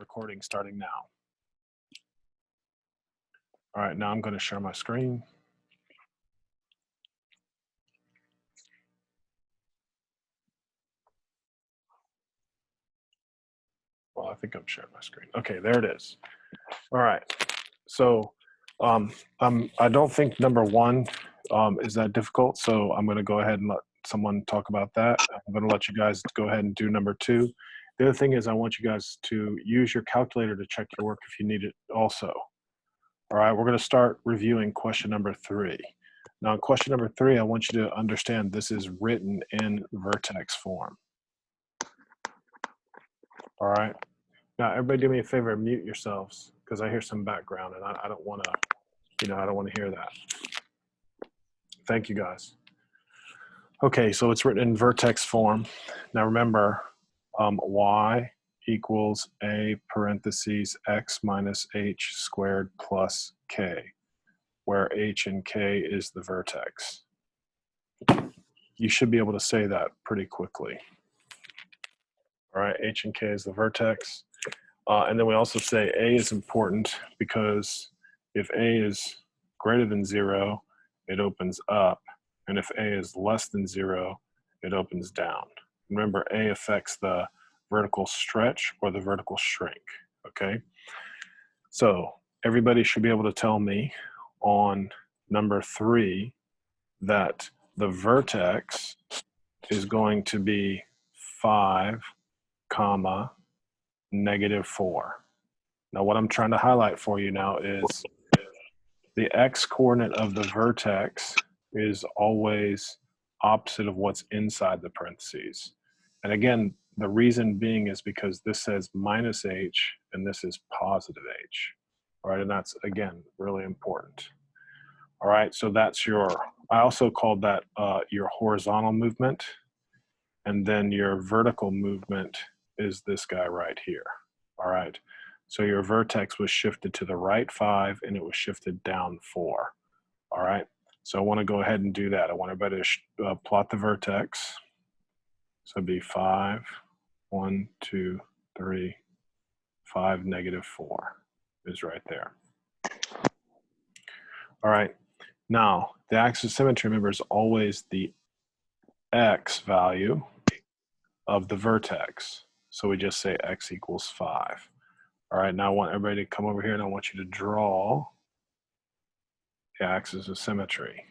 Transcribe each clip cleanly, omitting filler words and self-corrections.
recording starting now. All right, now I'm going to share my screen. Well, I think I'm sharing my screen. Okay, there it is. All right, so I don't think number one is that difficult, so I'm going to go ahead and let someone talk about that. I'm going to let you guys go ahead and do number two. The other thing is I want you guys to use your calculator to check your work if you need it also. All right, we're going to start reviewing question number 3. Now, in question number 3, I want you to understand this is written in vertex form. All right. Now, everybody do me a favor and mute yourselves because I hear some background and I don't want to, I don't want to hear that. Thank you, guys. Okay, so it's written in vertex form. Now, remember, y equals a parentheses x minus h squared plus k, where h and k is the vertex. You should be able to say that pretty quickly. All right, h and k is the vertex. And then we also say a is important because if a is greater than 0, it opens up. And if a is less than 0, it opens down. Remember, a affects the vertical stretch or the vertical shrink, okay? So everybody should be able to tell me on number 3 that the vertex is going to be 5, comma, -4. Now what I'm trying to highlight for you now is the x-coordinate of the vertex is always opposite of what's inside the parentheses. And again, the reason being is because this says -h and this is +h. All right, and that's, again, really important. All right, so that's your, I also called that your horizontal movement. And then your vertical movement is this guy right here. All right, so your vertex was shifted to the right 5 and it was shifted down 4. All right, so I want to go ahead and do that. I want everybody to plot the vertex. So it'd be 5, 1, 2, 3, 5, -4 is right there. All right, now the axis of symmetry, remember, is always the x value of the vertex. So we just say x equals 5. All right, now I want everybody to come over here and I want you to draw the axis of symmetry.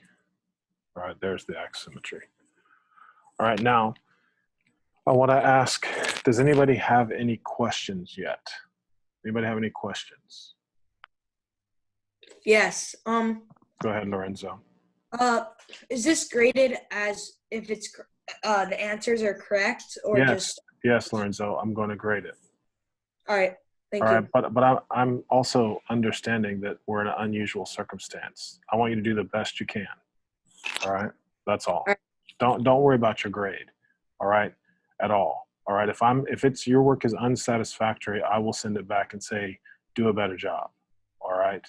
All right, there's the axis of symmetry. All right, now I want to ask, does anybody have any questions yet? Anybody have any questions? Yes. Go ahead, Lorenzo. Is this graded as if it's the answers are correct or just? Yes, Lorenzo. I'm going to grade it. All right. Thank you. All right, but I'm also understanding that we're in an unusual circumstance. I want you to do the best you can. All right. That's all. All right. Don't worry about your grade. All right. At all. All right. If it's your work is unsatisfactory, I will send it back and say, do a better job. All right.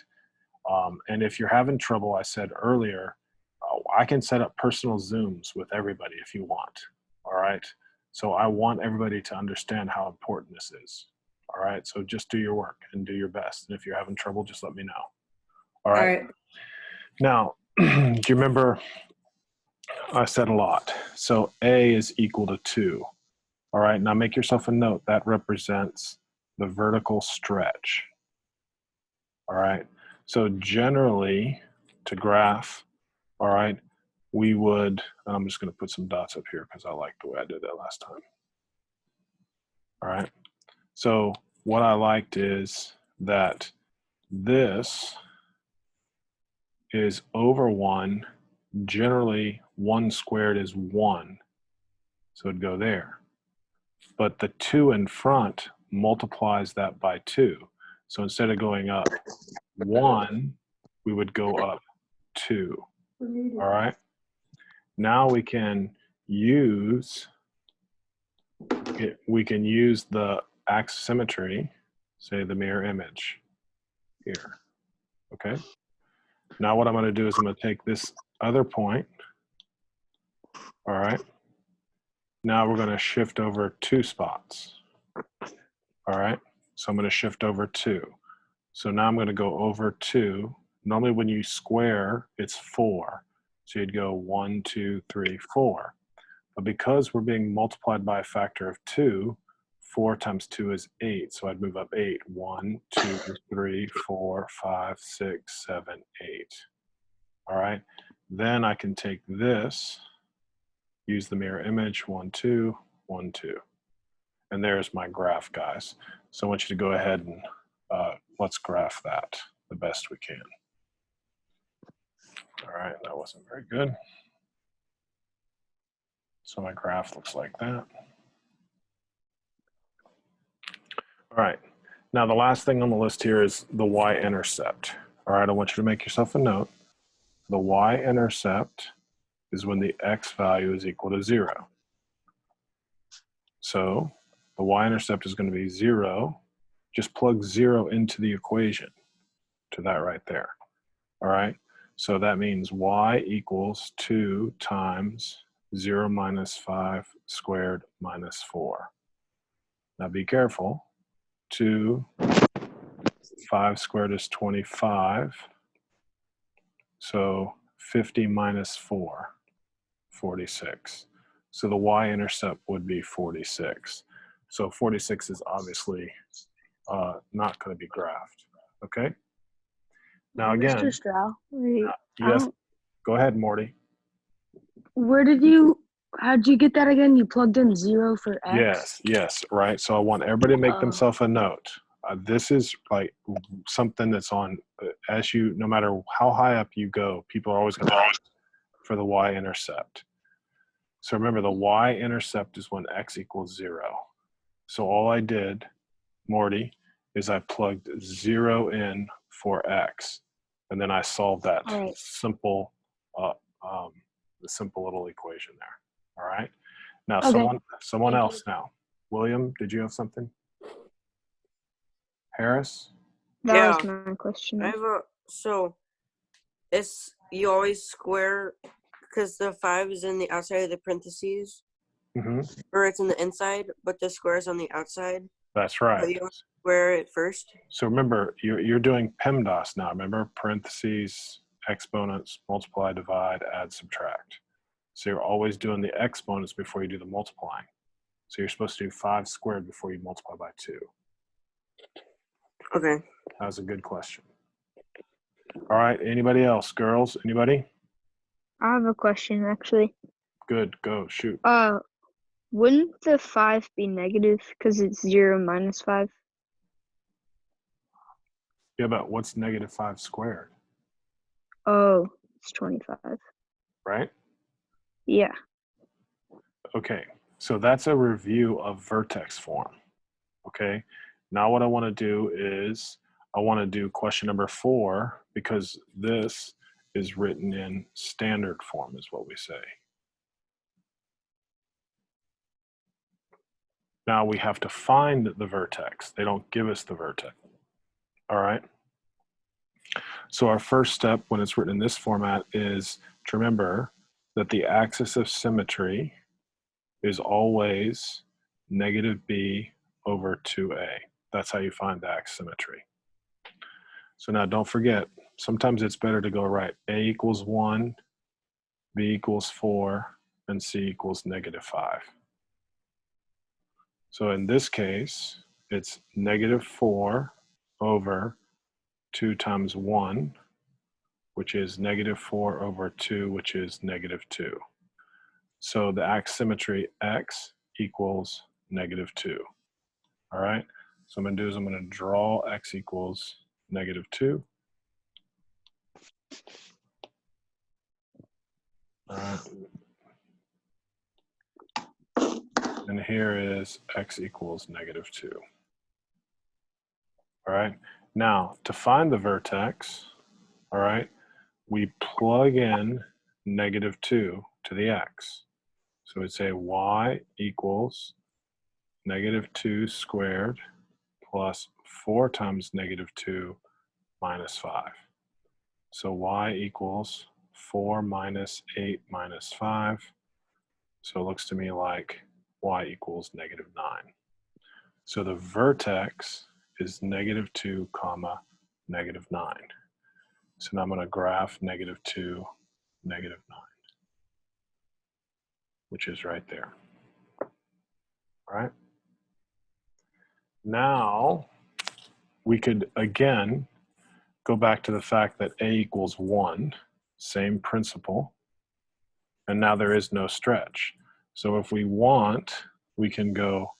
And if you're having trouble, I said earlier, I can set up personal Zooms with everybody if you want. All right. So I want everybody to understand how important this is. All right. So just do your work and do your best. And if you're having trouble, just let me know. All right. All right. Now, do you remember I said a lot? So A is equal to 2. All right. Now make yourself a note that represents the vertical stretch. All right. So generally, to graph, all right, we would, I'm just going to put some dots up here because I like the way I did that last time. All right. So what I liked is that this is over 1. Generally, 1 squared is 1. So it'd go there. But the 2 in front multiplies that by 2. So instead of going up 1, we would go up 2. All right. Now we can use the axis symmetry, say the mirror image here. Okay. Now what I'm going to do is I'm going to take this other point. All right. Now we're going to shift over 2 spots. All right. So I'm going to shift over 2. So now I'm going to go over 2. Normally when you square, it's 4. So you'd go 1, 2, 3, 4. But because we're being multiplied by a factor of 2, 4 times 2 is 8. So I'd move up 8. 1, 2, 3, 4, 5, 6, 7, 8. All right. Then I can take this, use the mirror image, 1, 2, 1, 2. And there's my graph, guys. So I want you to go ahead and let's graph that the best we can. All right, that wasn't very good. So my graph looks like that. All right, now the last thing on the list here is the Y-intercept. All right, I want you to make yourself a note. The Y-intercept is when the X value is equal to 0. So the Y-intercept is going to be 0. Just plug 0 into the equation to that right there. All right, so that means Y equals 2 times 0 minus 5 squared minus 4. Now be careful. 2, 5 squared is 25. So 50 minus 4, 46. So the Y-intercept would be 46. So 46 is obviously not going to be graphed. Okay? Now again, Mr. Strauch, wait, yes, go ahead, Morty. How'd you get that again? You plugged in 0 for X? Yes, right. So I want everybody to make themselves a note. This is like something that's on, no matter how high up you go, people are always going to ask for the Y-intercept. So remember, the Y-intercept is when X equals 0. So all I did, Morty, is I plugged 0 in for X, and then I solved that simple, the simple little equation there. All right. Now, someone else now. William, did you have something? Harris? That was my question. I have so you always square because the 5 is in the outside of the parentheses, or it's in the inside, but the square is on the outside. That's right. But you don't square it first. So remember, you're doing PEMDAS now. Remember, parentheses, exponents, multiply, divide, add, subtract. So you're always doing the exponents before you do the multiplying. So you're supposed to do 5 squared before you multiply by 2. Okay. That was a good question. All right, anybody else? Girls, anybody? I have a question, actually. Good, go, shoot. Wouldn't the 5 be negative because it's 0 minus 5? Yeah, but what's negative 5 squared? Oh, it's 25. Right? Yeah. Okay, so that's a review of vertex form. Okay, now what I want to do is I want to do question number 4 because this is written in standard form is what we say. Now we have to find the vertex. They don't give us the vertex. All right. So our first step when it's written in this format is to remember that the axis of symmetry is always negative b over 2a. That's how you find the axis of symmetry. So now don't forget, sometimes it's better to go right. A equals 1, b equals 4, and c equals negative 5. So in this case, it's negative 4 over 2 times 1, which is negative 4 over 2, which is negative 2. So the axis symmetry x equals negative 2. All right, so I'm going to do is I'm going to draw x equals negative 2. All right. And here is x equals negative 2. All right, now to find the vertex, all right, we plug in negative 2 to the x. So we'd say y equals negative 2 squared plus 4 times negative 2 minus 5. So y equals 4 minus 8 minus 5. So it looks to me like y equals negative 9. So the vertex is -2, comma, -9. So now I'm going to graph -2, -9, which is right there. All right. Now we could again go back to the fact that a equals 1, same principle, and now there is no stretch. So if we want, we can go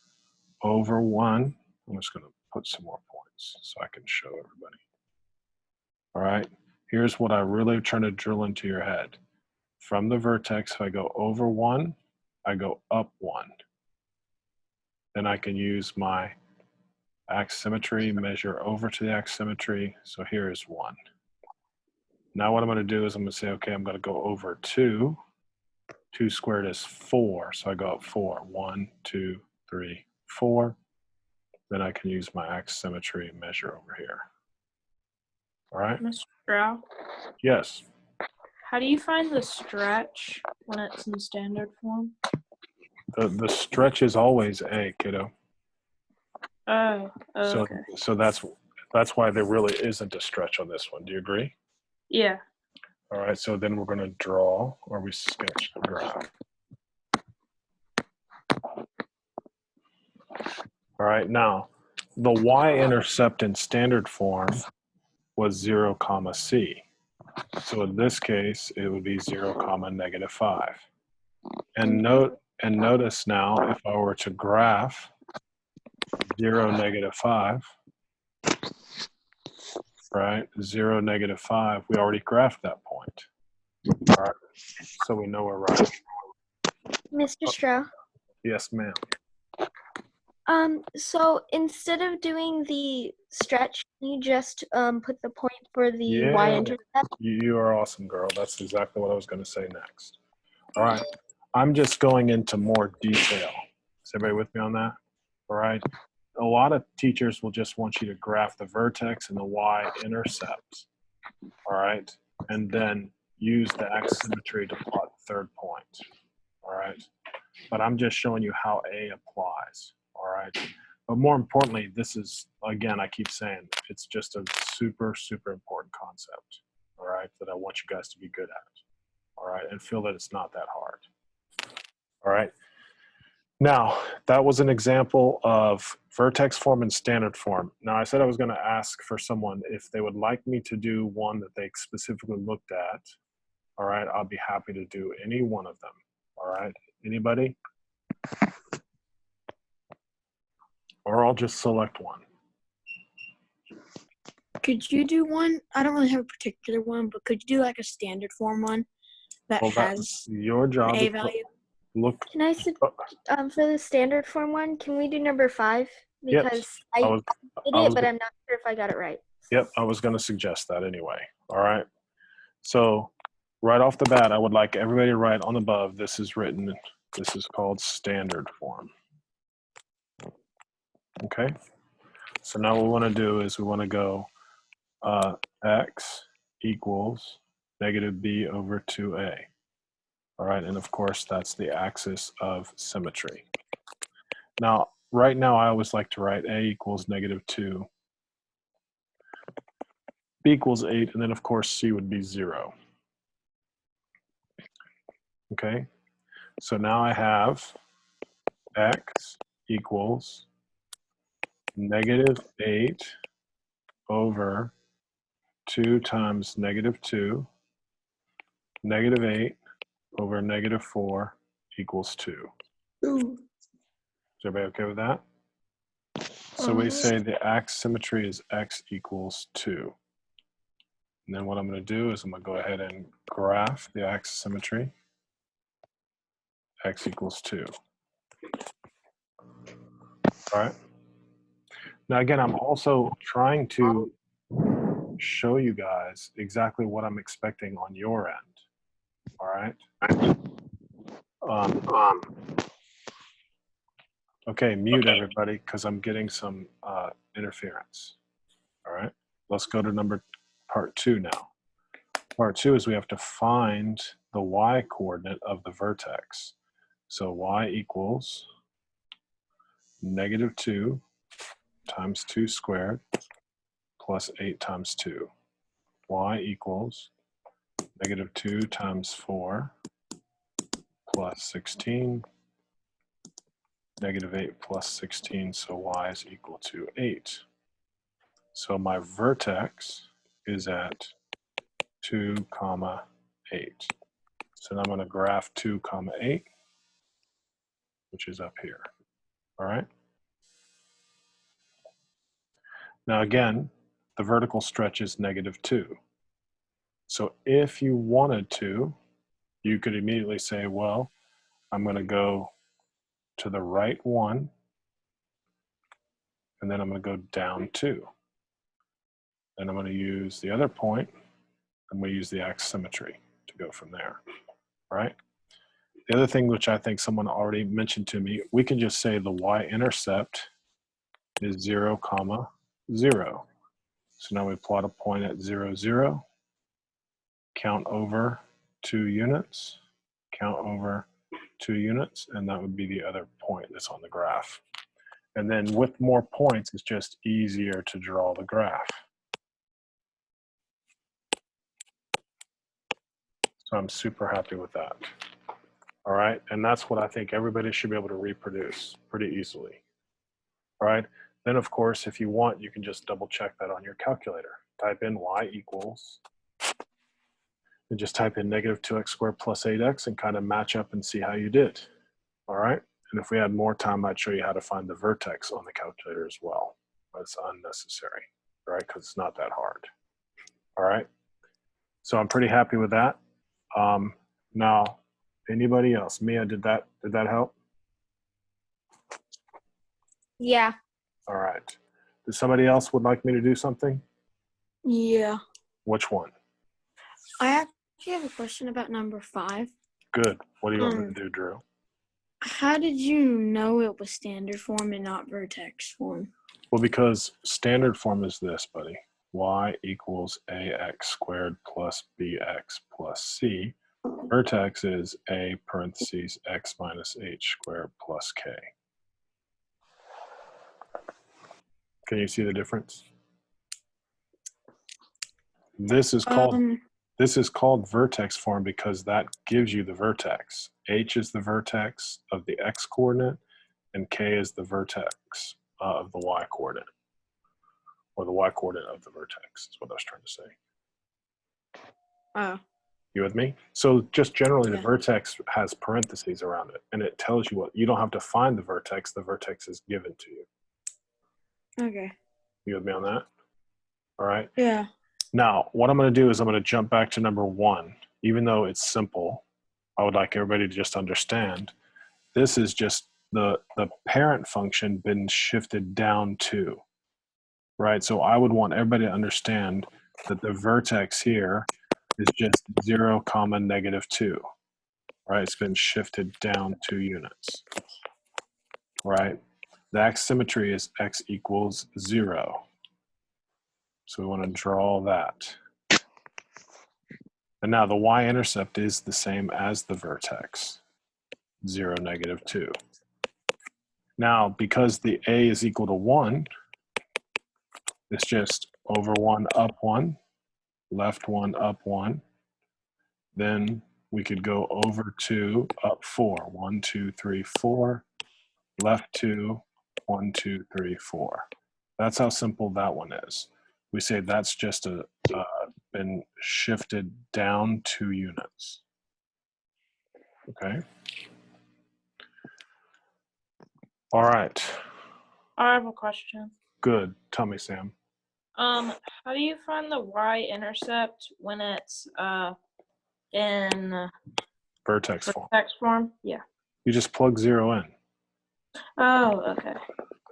over 1. I'm just going to put some more points so I can show everybody. All right, here's what I really trying to drill into your head. From the vertex, if I go over 1, I go up 1. Then I can use my axisymmetry, measure over to the axisymmetry. So here is 1. Now what I'm going to do is I'm going to say, okay, I'm going to go over 2. 2 squared is 4. So I go up 4. 1, 2, 3, 4. Then I can use my axisymmetry and measure over here. All right? Mr. Strauch, Yes. how do you find the stretch when it's in standard form? The stretch is always A, kiddo. Oh, okay. So that's why there really isn't a stretch on this one. Do you agree? Yeah. All right, so then we're going to draw, or we sketch the graph. All right, now the y-intercept in standard form was 0, comma c. So in this case, it would be 0, comma, -5. And notice now, if I were to graph 0, -5, right? 0, -5, we already graphed that point. All right, so we know we're right. Mr. Strauch. Yes, ma'am. So instead of doing the stretch, can you just put the point for the Yeah. y-intercept? You are awesome, girl. That's exactly what I was going to say next. All right, I'm just going into more detail. Is everybody with me on that? All right. A lot of teachers will just want you to graph the vertex and the y-intercept. All right, and then use the axisymmetry to plot the third point. All right, but I'm just showing you how A applies. All right, but more importantly, this is, again, I keep saying, it's just a super, super important concept. All right, that I want you guys to be good at. All right, and feel that it's not that hard. All right. Now, that was an example of vertex form and standard form. Now, I said I was going to ask for someone if they would like me to do one that they specifically looked at. All right, I'll be happy to do any one of them. All right, anybody? Or I'll just select one. Could you do one? I don't really have a particular one, but could you do like a standard form one that Well, has that's your job. A value? Look. Can I for the standard form one, can we do number 5? Because I did it, but I'm not sure if I got it right. Yep, I was going to suggest that anyway. All right. So right off the bat, I would like everybody to write on above, this is written, this is called standard form. Okay. So now what we want to do is we want to go x equals -b over 2a. All right, and of course, that's the axis of symmetry. Now, right now, I always like to write a equals -2, b equals 8, and then, of course, c would be 0. Okay, so now I have x equals -8 over 2 times -2, -8 over -4 equals 2. Ooh. Is everybody okay with that? So we say the axisymmetry is x equals 2. And then what I'm going to do is I'm going to go ahead and graph the axisymmetry. X equals 2. All right. Now again, I'm also trying to show you guys exactly what I'm expecting on your end. All right. Okay, mute everybody because I'm getting some interference. All right, let's go to part 2 now. Part 2 is we have to find the y coordinate of the vertex. So y equals -2 times 2 squared plus 8 times 2. Y equals negative 2 times 4 plus 16, negative 8 plus 16, so y is equal to 8. So my vertex is at 2, 8. So now I'm going to graph 2, 8, which is up here. All right. Now again, the vertical stretch is negative 2. So if you wanted to, you could immediately say, well, I'm going to go to the right 1, and then I'm going to go down 2. Then I'm going to use the other point, and we use the ax symmetry to go from there. All right. The other thing which I think someone already mentioned to me, we can just say the y-intercept is 0, 0. So now we plot a point at 0, 0, count over 2 units, count over 2 units, and that would be the other point that's on the graph. And then with more points, it's just easier to draw the graph. So I'm super happy with that. All right, and that's what I think everybody should be able to reproduce pretty easily. All right, then of course, if you want, you can just double check that on your calculator. Type in y equals, and just type in negative 2x squared plus 8x and kind of match up and see how you did. All right, and if we had more time, I'd show you how to find the vertex on the calculator as well. But it's unnecessary, right, because it's not that hard. All right, so I'm pretty happy with that. Now, anybody else? Mia, did that help? Yeah. All right. Does somebody else would like me to do something? Yeah. Which one? I actually have a question about number 5. Good. What do you want me to do, Drew? How did you know it was standard form and not vertex form? Well, because standard form is this, buddy. Y equals ax squared plus bx plus c. Vertex is a parentheses x minus h squared plus k. Can you see the difference? This is called vertex form because that gives you the vertex. H is the vertex of the x coordinate, and k is the vertex of the y coordinate, or the y coordinate of the vertex is what I was trying to say. Oh. You with me? So just generally, the vertex has parentheses around it, and it tells you what, you don't have to find the vertex is given to you. Okay. You with me on that? All right. Yeah. Now, what I'm going to do is I'm going to jump back to number 1. Even though it's simple, I would like everybody to just understand, this is just the parent function been shifted down to, right? So I would want everybody to understand that the vertex here is just 0, negative 2, right? It's been shifted down 2 units, right? The ax symmetry is x equals 0. So we want to draw that. And now the y-intercept is the same as the vertex, 0, negative 2. Now, because the a is equal to 1, it's just over 1, up 1, left 1, up 1. Then we could go over 2, up 4. 1, 2, 3, 4. Left 2, 1, 2, 3, 4. That's how simple that one is. We say that's just been shifted down 2 units. Okay. All right. I have a question. Good. Tell me, Sam. How do you find the y-intercept when it's in Vertex form. vertex form? Yeah. You just plug 0 in. Oh, okay.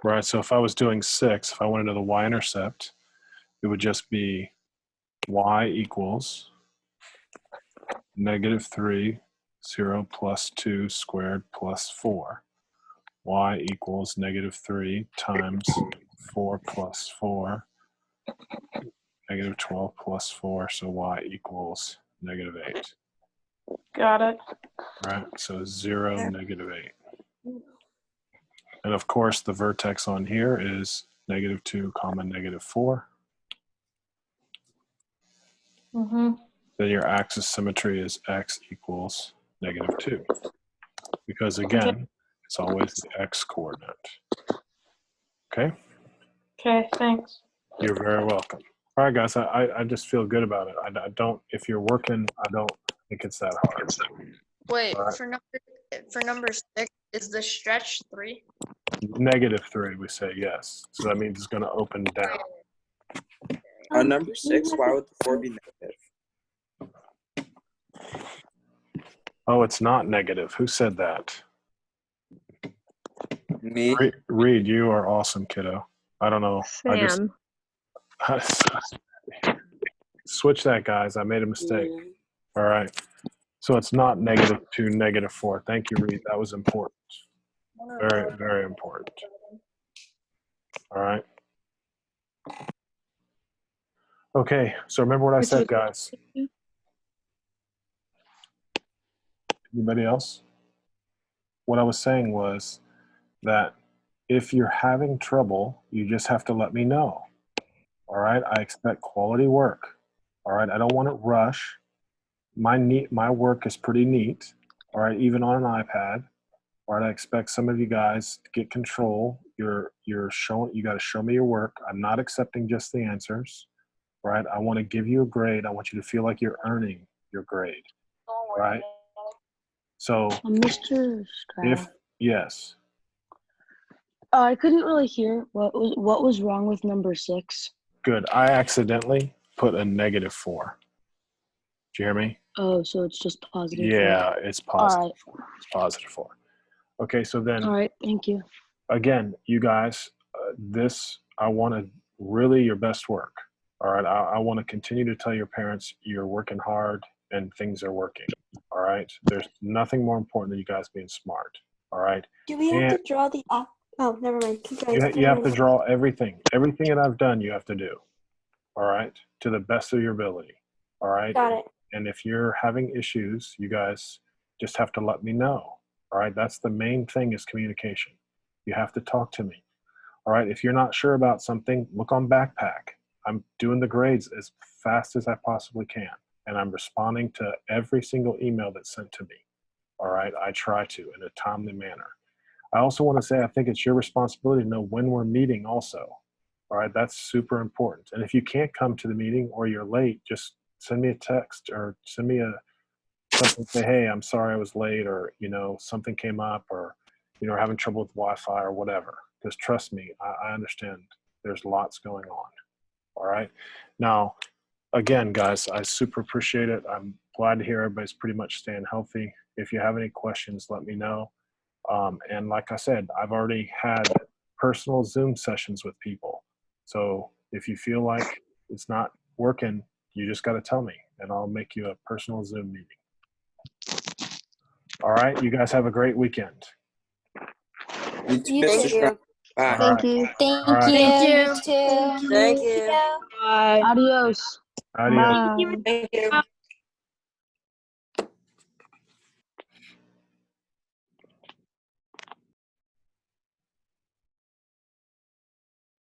Right. So if I was doing 6, if I wanted to know the y-intercept, it would just be y equals negative 3, 0 plus 2 squared plus 4. Y equals negative 3 times 4 plus 4, negative 12 plus 4, so y equals negative 8. Got it. Right, so 0, negative 8. And of course, the vertex on here is -2 comma -4. Mm-hmm. Then your axis symmetry is x equals -2. Because again, it's always the x coordinate. Okay? Okay, thanks. You're very welcome. All right, guys, I just feel good about it. I don't, if you're working, I don't think it's that hard. Wait, All right. for number 6, is the stretch 3? -3, we say yes. So that means it's going to open down. On number 6, why would the 4 be negative? Oh, it's not negative. Who said that? Me? Reed, you are awesome, kiddo. I don't know. Sam. Switch that, guys. I made a mistake. All right. So it's not -2, -4. Thank you, Reed. That was important. Very, very important. All right. Okay. So remember what I said, guys. Anybody else? What I was saying was that if you're having trouble, you just have to let me know. All right. I expect quality work. All right. I don't want it rush. My work is pretty neat. All right. Even on an iPad. All right. I expect some of you guys to get control. You got to show me your work. I'm not accepting just the answers. All right. I want to give you a grade. I want you to feel like you're earning your grade. All right. So Mr. Strauch. Yes. I couldn't really hear what was wrong with number 6. Good. I accidentally put a -4. Did you hear me? Oh, so it's just positive. Yeah, it's positive. All right. It's +4. Okay, so then All right, thank you. again, you guys, I want really your best work. All right, I want to continue to tell your parents you're working hard and things are working. All right, there's nothing more important than you guys being smart. All right. Do we have to draw the Oh, never mind. You have to draw everything. Everything that I've done, you have to do. All right, to the best of your ability. All right. Got it. And if you're having issues, you guys just have to let me know. All right. That's the main thing is communication. You have to talk to me. All right. If you're not sure about something, look on Backpack. I'm doing the grades as fast as I possibly can. And I'm responding to every single email that's sent to me. All right. I try to in a timely manner. I also want to say I think it's your responsibility to know when we're meeting also. All right. That's super important. And if you can't come to the meeting or you're late, just send me a text or send me something, say, hey, I'm sorry I was late, or, something came up, or, having trouble with Wi-Fi or whatever. Because trust me, I understand there's lots going on. All right. Now, again, guys, I super appreciate it. I'm glad to hear everybody's pretty much staying healthy. If you have any questions, let me know. And like I said, I've already had personal Zoom sessions with people. So if you feel like it's not working, you just got to tell me and I'll make you a personal Zoom meeting. All right. You guys have a great weekend. Thank you. Bye. Thank you. Thank you. Bye. Adios. Adios. Thank you.